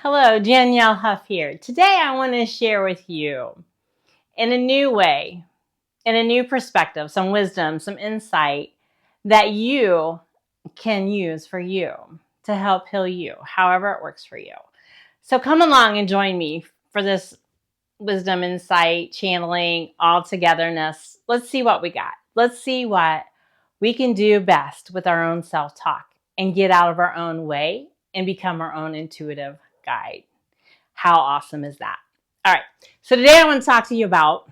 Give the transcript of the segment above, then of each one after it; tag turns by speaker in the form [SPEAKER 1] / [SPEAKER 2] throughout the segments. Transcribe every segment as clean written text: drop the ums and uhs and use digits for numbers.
[SPEAKER 1] Hello, Janyelle Huff here. Today I want to share with you in a new way, in a new perspective, some wisdom, some insight that you can use for you to help heal you, however it works for you. So come along and join me for this wisdom, insight, channeling, all togetherness. Let's see what we got. Let's see what we can do best with our own self-talk and get out of our own way and become our own intuitive guide. How awesome is that? All right. So today I want to talk to you about,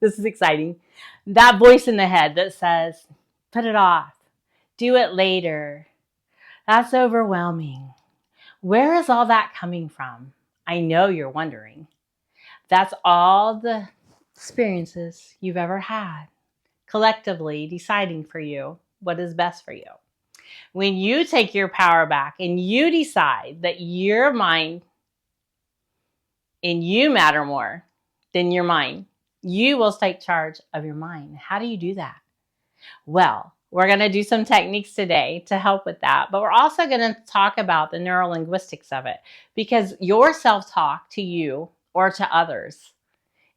[SPEAKER 1] this is exciting, that voice in the head that says, put it off, do it later. That's overwhelming. Where is all that coming from? I know you're wondering. That's all the experiences you've ever had, collectively deciding for you what is best for you. When you take your power back and you decide that your mind and you matter more than your mind, you will take charge of your mind. How do you do that? Well, we're going to do some techniques today to help with that, but we're also going to talk about the neurolinguistics of it, because your self-talk to you or to others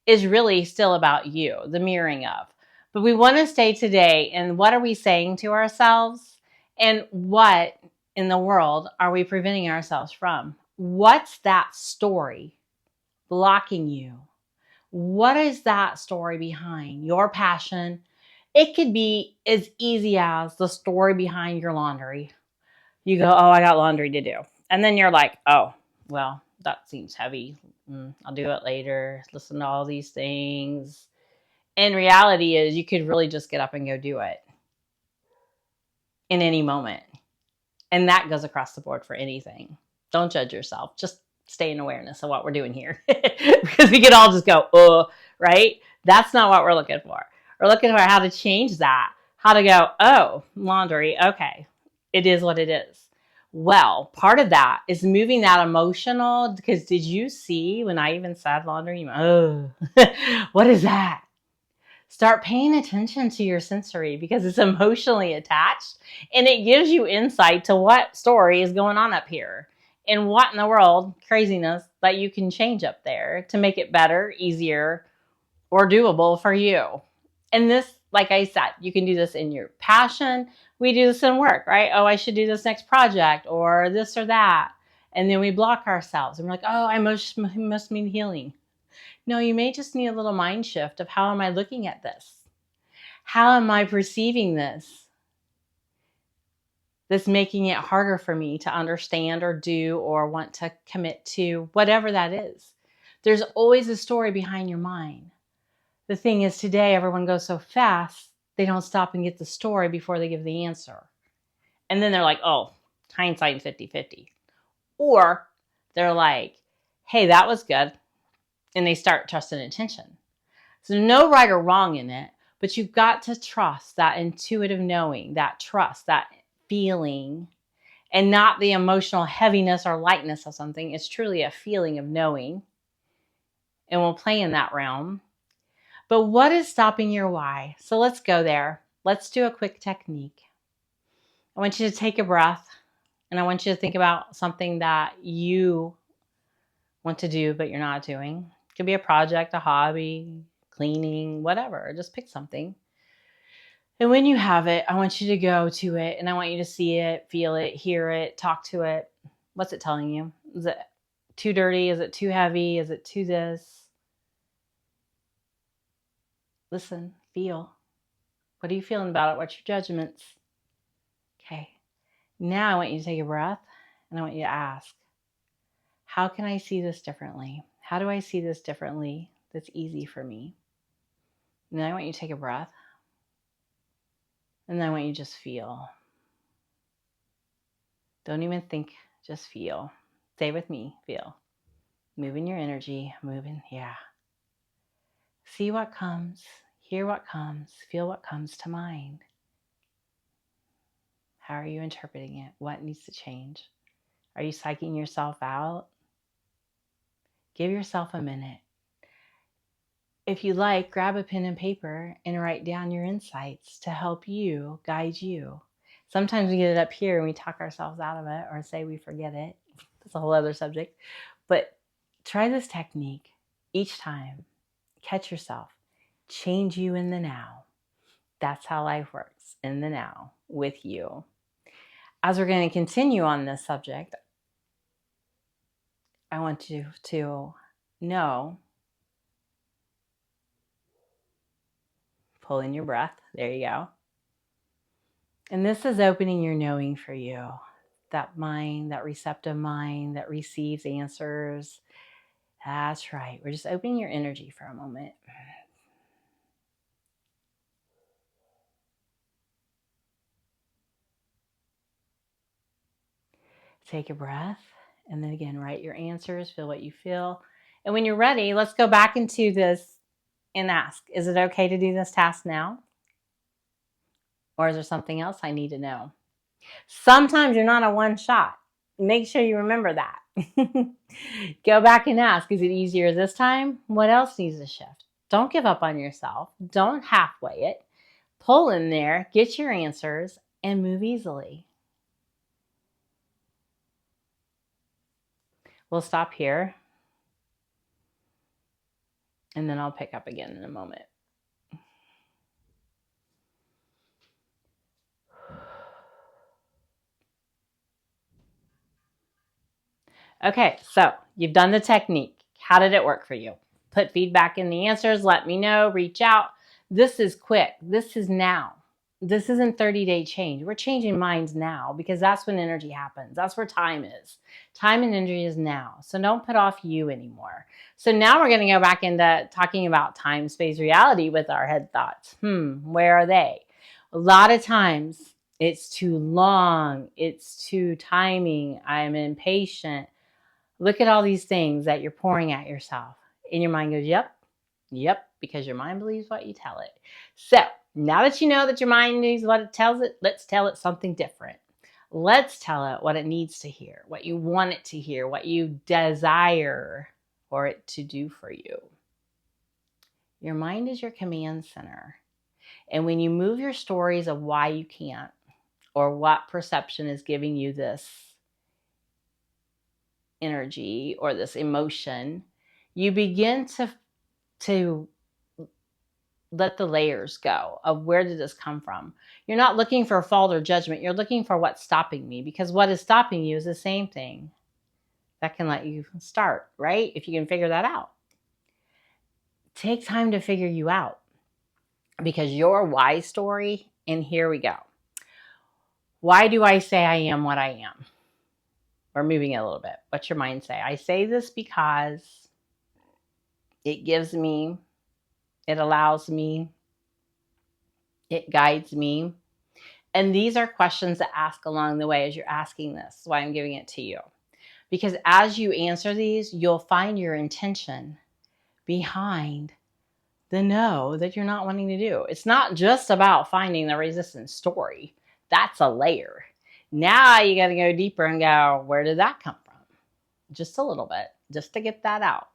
[SPEAKER 1] is really still about you, the mirroring of. But we want to stay today in what are we saying to ourselves and what in the world are we preventing ourselves from? What's that story blocking you? What is that story behind your passion? It could be as easy as the story behind your laundry. You go, oh, I got laundry to do. And then you're like, oh, well, that seems heavy. I'll do it later. Listen to all these things. And reality is you could really just get up and go do it in any moment. And that goes across the board for anything. Don't judge yourself. Just stay in awareness of what we're doing here. Because we could all just go, oh, right? That's not what we're looking for. We're looking for how to change that. How to go, oh, laundry. Okay. It is what it is. Well, part of that is moving that emotional, because did you see when I even said laundry? You went, oh, what is that? Start paying attention to your sensory because it's emotionally attached and it gives you insight to what story is going on up here and what in the world craziness that you can change up there to make it better, easier, or doable for you. And this, like I said, you can do this in your passion. We do this in work, right? Oh, I should do this next project or this or that. And then we block ourselves and we're like, oh, I must mean healing. No, you may just need a little mind shift of how am I looking at this? How am I perceiving this? That's making it harder for me to understand or do or want to commit to whatever that is. There's always a story behind your mind. The thing is today everyone goes so fast, they don't stop and get the story before they give the answer. And then they're like, oh, hindsight 50-50. Or they're like, hey, that was good. And they start trusting attention. So no right or wrong in it, but you've got to trust that intuitive knowing, that trust, that feeling, and not the emotional heaviness or lightness of something. It's truly a feeling of knowing. And we'll play in that realm. But what is stopping your why? So let's go there. Let's do a quick technique. I want you to take a breath and I want you to think about something that you want to do, but you're not doing. It could be a project, a hobby, cleaning, whatever. Just pick something. And when you have it, I want you to go to it and I want you to see it, feel it, hear it, talk to it. What's it telling you? Is it too dirty? Is it too heavy? Is it too this? Listen, feel. What are you feeling about it? What's your judgments? Okay. Now I want you to take a breath and I want you to ask, how can I see this differently? How do I see this differently that's easy for me? And then I want you to take a breath. And then I want you to just feel. Don't even think, just feel. Stay with me, feel. Moving your energy, moving, yeah. See what comes, hear what comes, feel what comes to mind. How are you interpreting it? What needs to change? Are you psyching yourself out? Give yourself a minute. If you like, grab a pen and paper and write down your insights to help you, guide you. Sometimes we get it up here and we talk ourselves out of it or say we forget it. That's a whole other subject. But try this technique each time. Catch yourself. Change you in the now. That's how life works, in the now, with you. As we're going to continue on this subject, I want you to know, pull in your breath. There you go. And this is opening your knowing for you. That mind, that receptive mind that receives answers. That's right. We're just opening your energy for a moment. Take a breath. And then again, write your answers. Feel what you feel. And when you're ready, let's go back into this and ask, is it okay to do this task now? Or is there something else I need to know? Sometimes you're not a one shot. Make sure you remember that. Go back and ask, is it easier this time? What else needs to shift? Don't give up on yourself. Don't halfway it. Pull in there, get your answers, and move easily. We'll stop here, and then I'll pick up again in a moment. Okay, so you've done the technique. How did it work for you? Put feedback in the answers. Let me know. Reach out. This is quick. This is now. This isn't 30-day change. We're changing minds now because that's when energy happens. That's where time is. Time and energy is now. So don't put off you anymore. So now we're going to go back into talking about time, space, reality with our head thoughts. Where are they? A lot of times it's too long. It's too timing. I'm impatient. Look at all these things that you're pouring at yourself. And your mind goes, yep, because your mind believes what you tell it. So now that you know that your mind knows what it tells it, let's tell it something different. Let's tell it what it needs to hear, what you want it to hear, what you desire for it to do for you. Your mind is your command center. And when you move your stories of why you can't, or what perception is giving you this energy or this emotion, you begin to let the layers go of where did this come from. You're not looking for fault or judgment. You're looking for what's stopping me, because what is stopping you is the same thing that can let you start, right? If you can figure that out. Take time to figure you out, because your why story, and here we go. Why do I say I am what I am? We're moving it a little bit. What's your mind say? I say this because it gives me, it allows me, it guides me. And these are questions to ask along the way as you're asking this. That's why I'm giving it to you. Because as you answer these, you'll find your intention behind the no that you're not wanting to do. It's not just about finding the resistance story. That's a layer. Now you got to go deeper and go, where did that come from? Just a little bit, just to get that out.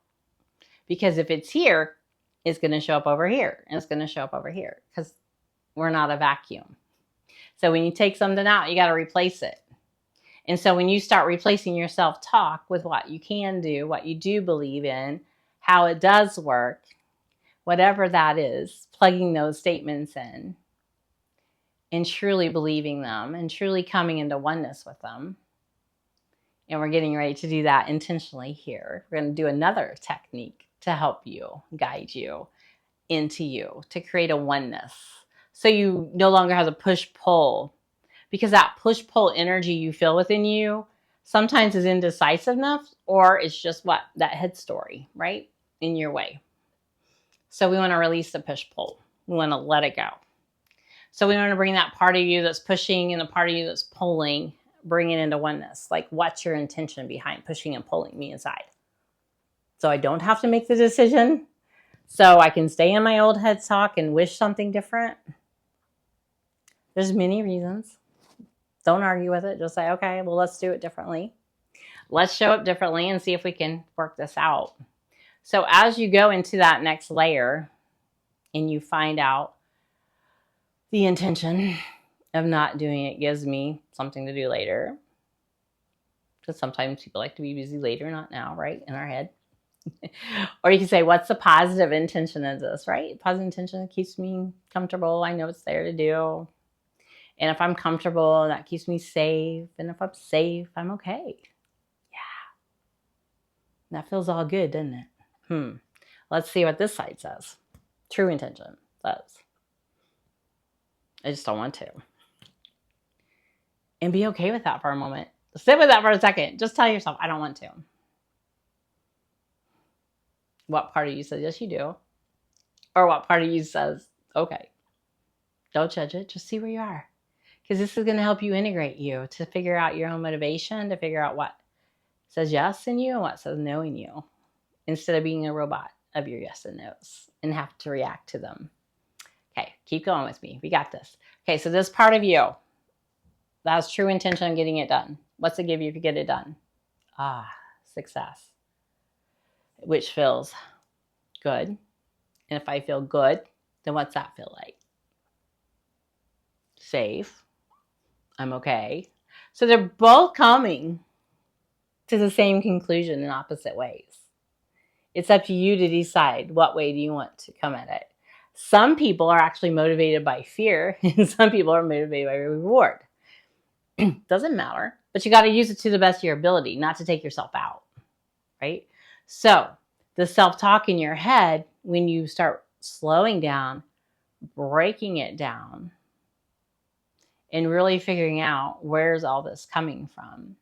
[SPEAKER 1] Because if it's here, it's going to show up over here, and it's going to show up over here, because we're not a vacuum. So when you take something out, you got to replace it. And so when you start replacing your self-talk with what you can do, what you do believe in, how it does work, whatever that is, plugging those statements in and truly believing them and truly coming into oneness with them. And we're getting ready to do that intentionally here. We're going to do another technique to help you, guide you into you, to create a oneness. So you no longer have a push-pull, because that push-pull energy you feel within you sometimes is indecisiveness, or it's just what? That head story, right? In your way. So we want to release the push-pull. We want to let it go. So we want to bring that part of you that's pushing and the part of you that's pulling, bring it into oneness. Like, what's your intention behind pushing and pulling me inside? So I don't have to make the decision. So I can stay in my old head talk and wish something different. There's many reasons. Don't argue with it. Just say, okay, well, let's do it differently. Let's show up differently and see if we can work this out. So as you go into that next layer and you find out the intention of not doing it gives me something to do later, because sometimes people like to be busy later, not now, right? In our head. Or you can say, what's the positive intention of this, right? Positive intention keeps me comfortable. I know it's there to do. And if I'm comfortable, that keeps me safe. And if I'm safe, I'm okay. Yeah. That feels all good, doesn't it? Let's see what this side says. True intention says, I just don't want to. And be okay with that for a moment. Sit with that for a second. Just tell yourself, I don't want to. What part of you says, yes, you do? Or what part of you says, okay. Don't judge it. Just see where you are. Because this is going to help you integrate you to figure out your own motivation, to figure out what says yes in you and what says no in you, instead of being a robot of your yes and no's and have to react to them. Okay, keep going with me. We got this. Okay, so this part of you, that's true intention on getting it done. What's it give you if you get it done? Success, which feels good. And if I feel good, then what's that feel like? Safe. I'm okay. So they're both coming to the same conclusion in opposite ways. It's up to you to decide what way do you want to come at it. Some people are actually motivated by fear, and some people are motivated by reward. Doesn't matter, but you got to use it to the best of your ability, not to take yourself out, right? So the self-talk in your head, when you start slowing down, breaking it down, and really figuring out where's all this coming from,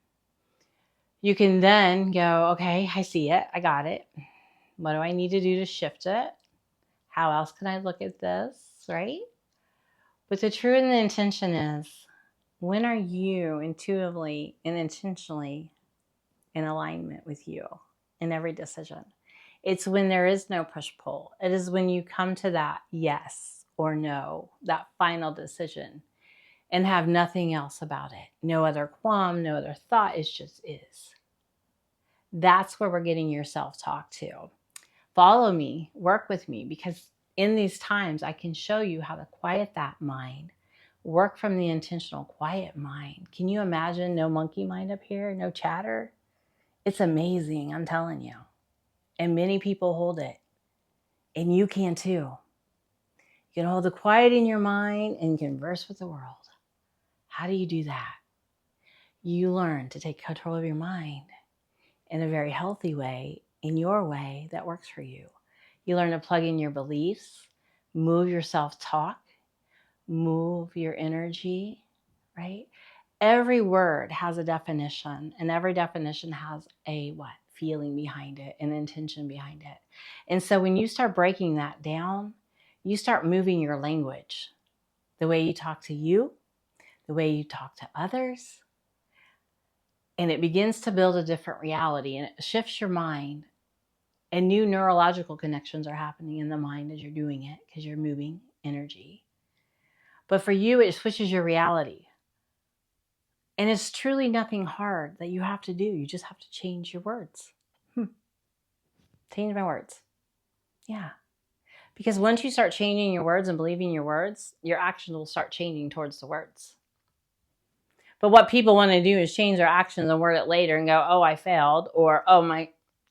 [SPEAKER 1] you can then go, okay, I see it. I got it. What do I need to do to shift it? How else can I look at this, right? But the truth and the intention is, when are you intuitively and intentionally in alignment with you in every decision? It's when there is no push-pull. It is when you come to that yes or no, that final decision, and have nothing else about it. No other qualm, no other thought. It just is. That's where we're getting your self-talk to. Follow me, work with me, because in these times I can show you how to quiet that mind. Work from the intentional quiet mind. Can you imagine no monkey mind up here, no chatter? It's amazing, I'm telling you. And many people hold it. And you can too. You can hold the quiet in your mind and converse with the world. How do you do that? You learn to take control of your mind in a very healthy way, in your way that works for you. You learn to plug in your beliefs, move your self-talk, move your energy, right? Every word has a definition, and every definition has a what? Feeling behind it, an intention behind it. And so when you start breaking that down, you start moving your language, the way you talk to you, the way you talk to others, and it begins to build a different reality, and it shifts your mind, and new neurological connections are happening in the mind as you're doing it because you're moving energy. But for you, it switches your reality. And it's truly nothing hard that you have to do. You just have to change your words. Change my words. Yeah. Because once you start changing your words and believing your words, your actions will start changing towards the words. But what people want to do is change their actions and word it later and go, oh, I failed, or oh,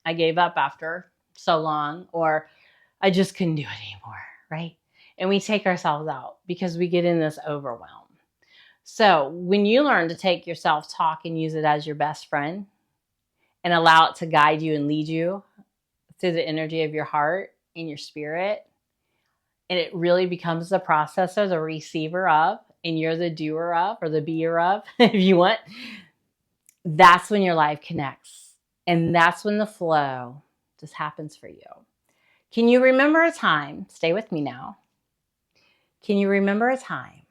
[SPEAKER 1] I gave up after so long, or I just couldn't do it anymore, right? And we take ourselves out because we get in this overwhelm. So when you learn to take your self-talk and use it as your best friend and allow it to guide you and lead you through the energy of your heart and your spirit, and it really becomes the processor, the receiver of, and you're the doer of, or the beer of, if you want, that's when your life connects. And that's when the flow just happens for you. Can you remember a time, stay with me now, can you remember a time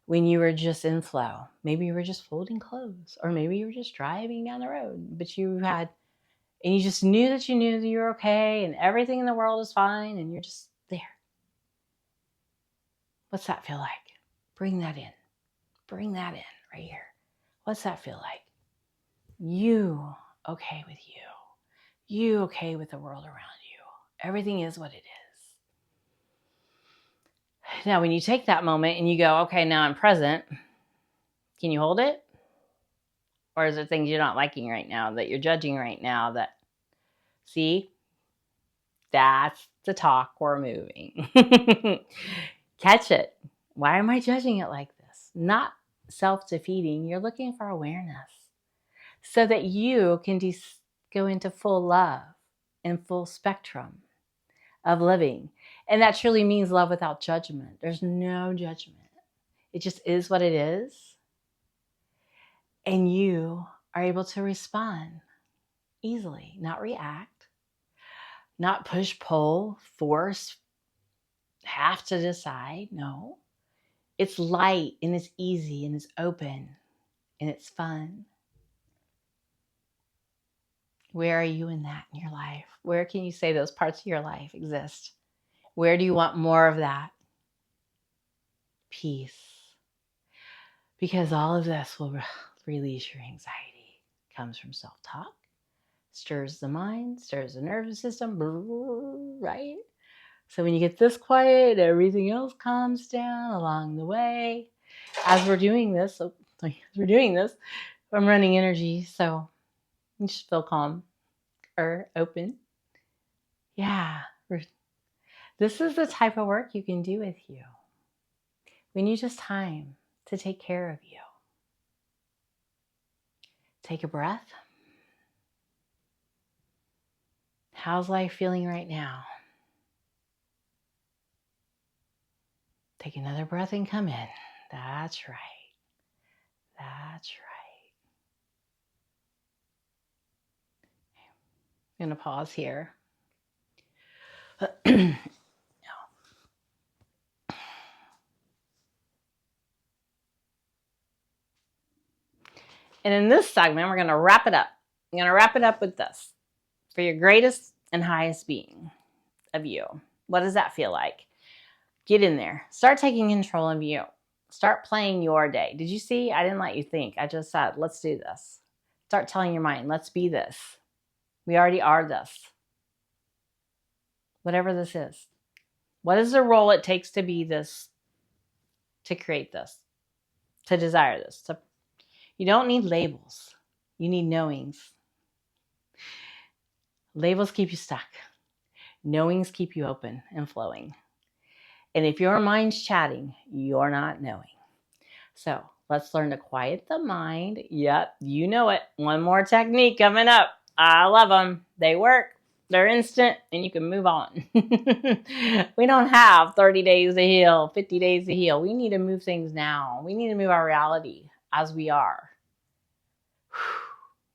[SPEAKER 1] when you were just in flow? Maybe you were just folding clothes, or maybe you were just driving down the road, but you just knew that you were okay and everything in the world is fine and you're just there. What's that feel like? Bring that in. Bring that in right here. What's that feel like? You okay with you. You okay with the world around you. Everything is what it is. Now, when you take that moment and you go, okay, now I'm present, can you hold it? Or is there things you're not liking right now, that you're judging right now, that, see, that's the talk we're moving. Catch it. Why am I judging it like this? Not self-defeating. You're looking for awareness so that you can go into full love and full spectrum of living. And that truly means love without judgment. There's no judgment. It just is what it is. And you are able to respond easily, not react, not push, pull, force, have to decide. No. It's light and it's easy and it's open and it's fun. Where are you in that in your life? Where can you say those parts of your life exist? Where do you want more of that? Peace. Because all of this will release your anxiety. It comes from self-talk, stirs the mind, stirs the nervous system, right? So when you get this quiet, everything else calms down along the way. As we're doing this, I'm running energy, so you should feel calm or open. Yeah, this is the type of work you can do with you. We need just time to take care of you. Take a breath. How's life feeling right now? Take another breath and come in. That's right. That's right. I'm going to pause here. And in this segment, we're going to wrap it up. I'm going to wrap it up with this. For your greatest and highest being of you. What does that feel like? Get in there. Start taking control of you. Start playing your day. Did you see? I didn't let you think. I just said, let's do this. Start telling your mind, let's be this. We already are this. Whatever this is. What is the role it takes to be this, to create this, to desire this? You don't need labels. You need knowings. Labels keep you stuck. Knowings keep you open and flowing. And if your mind's chatting, you're not knowing. So let's learn to quiet the mind. Yep, you know it. One more technique coming up. I love them. They work. They're instant and you can move on. We don't have 30 days to heal, 50 days to heal. We need to move things now. We need to move our reality as we are.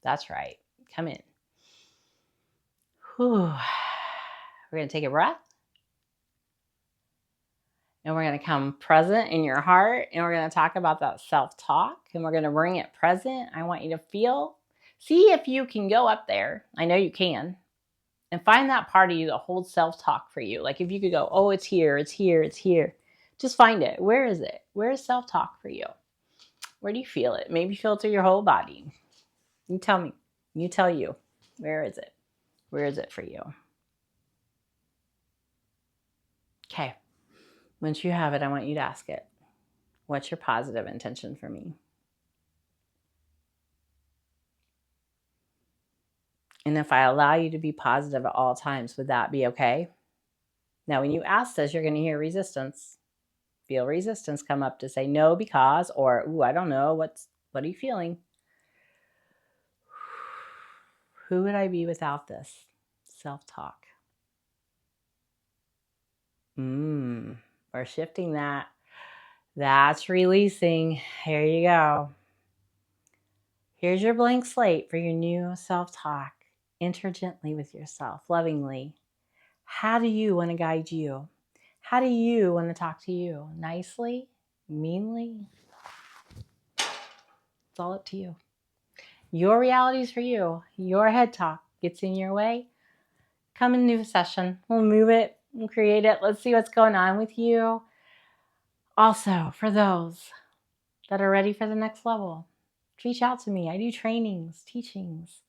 [SPEAKER 1] That's right. Come in. We're going to take a breath. And we're going to come present in your heart. And we're going to talk about that self-talk. And we're going to bring it present. I want you to feel. See if you can go up there. I know you can. And find that part of you that holds self-talk for you. Like if you could go, oh, it's here, it's here, it's here. Just find it. Where is it? Where is self-talk for you? Where do you feel it? Maybe feel it through your whole body. You tell me. You tell you. Where is it? Where is it for you? Okay. Once you have it, I want you to ask it. What's your positive intention for me? And if I allow you to be positive at all times, would that be okay? Now, when you ask this, you're going to hear resistance. Feel resistance come up to say no because, or, ooh, I don't know. What are you feeling? Who would I be without this? Self-talk. We're shifting that. That's releasing. Here you go. Here's your blank slate for your new self-talk. Enter gently with yourself, lovingly. How do you want to guide you? How do you want to talk to you? Nicely? Meanly? It's all up to you. Your reality is for you. Your head talk gets in your way. Come and do a session. We'll move it and create it. Let's see what's going on with you. Also, for those that are ready for the next level, reach out to me. I do trainings, teachings.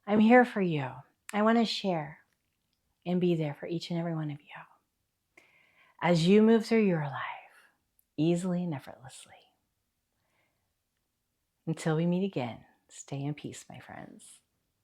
[SPEAKER 1] I'm here for you. I want to share and be there for each and every one of you as you move through your life easily and effortlessly. Until we meet again, Stay in peace, my friends.